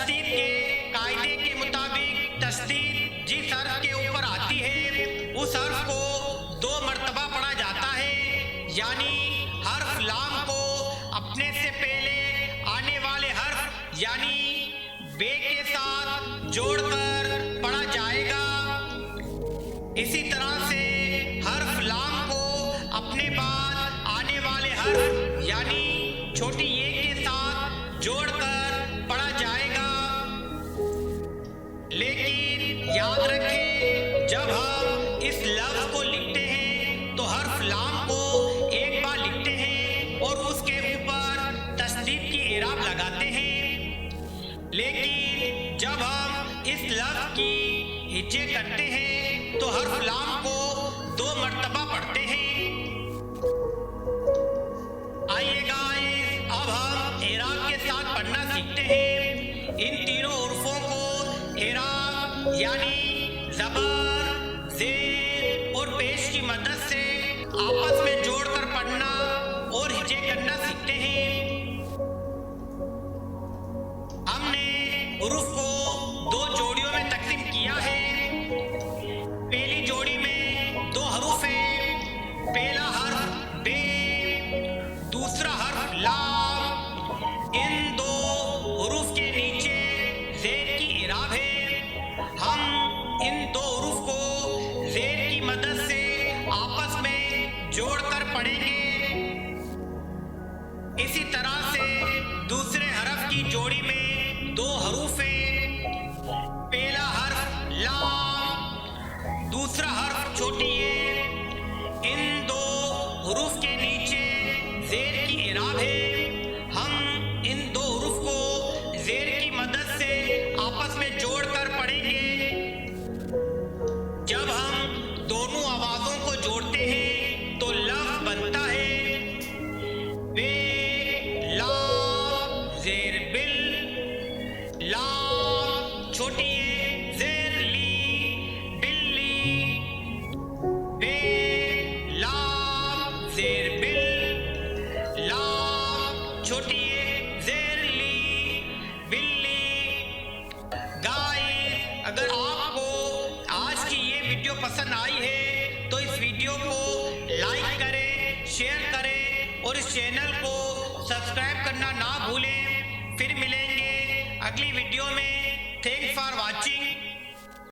तस्दीद के कायदे के मुताबिक तस्दीद जिस हर्फ के ऊपर आती है उस हर्फ को 2 मर्तबा पढ़ा जाता है, यानी हर्फ लाम को अपने से पहले आने वाले हर्फ यानी बे के साथ जोड़कर पढ़ा जाएगा। इसी तरह से हर्फ लाम को अपने बाद आने वाले हर्फ यानी छोटी ये के साथ जोड़कर पढ़ा जाएगा। लेकिन याद रखें, जब हम इस लफ्ज को लिखते हैं तो हर्फ लाम को एक बार लिखते हैं और उसके ऊपर तस्दीद की इराब लगाते हैं। लेकिन जब हम इस लफ्ज की हिज्जे करते हैं तो हर्फ लाम को 2 मर्तबा पढ़ते हैं। आइए गाइस, अब हम इराब के साथ पढ़ना सीखते हैं। इन तीनों हुर्फों को इराब यानी ज़बर, ज़ेर और पेश की मदद से आपस में जोड़कर पढ़ना और हिज्जे करना सीखते हैं। हमने हुरूफ को 2 जोड़ियों में तकसीम किया है। पहली जोड़ी में 2 हरूफ हैं। पहला हर्फ बे, दूसरा हर्फ लाम। इन 2 हुरूफ के नीचे ज़ेर की इराब है। हम इन 2 हुरूफ को ज़ेर की मदद से आपस में जोड़कर पढ़ेंगे। इसी तरह से दूसरे हर्फ की जोड़ी में 2 हरूफ हैं। पहला हर्फ लाम, दूसरा हर्फ छोटी ये। इन 2 हुरूफ के नीचे ज़ेर की इराब है। हम इन 2 हुरूफ को ज़ेर की मदद से आपस में जोड़कर पढ़ेंगे। जब हम दोनों आवाज़ों को जोड़ते हैं तो लफ्ज़ बनता है बे लाम ज़ेर बिल, लाम छोटी ये ज़ेर ली बिल्ली। बे लाम ज़ेर बिल, लाम छोटी ये ज़ेर ली बिल्ली। गाइस, अगर आपको आज की ये वीडियो पसंद आई है तो इस वीडियो को लाइक करें, शेयर करें और इस चैनल को सब्सक्राइब करना ना भूलें। फिर मिलेंगे अगली वीडियो में। Thanks for watching.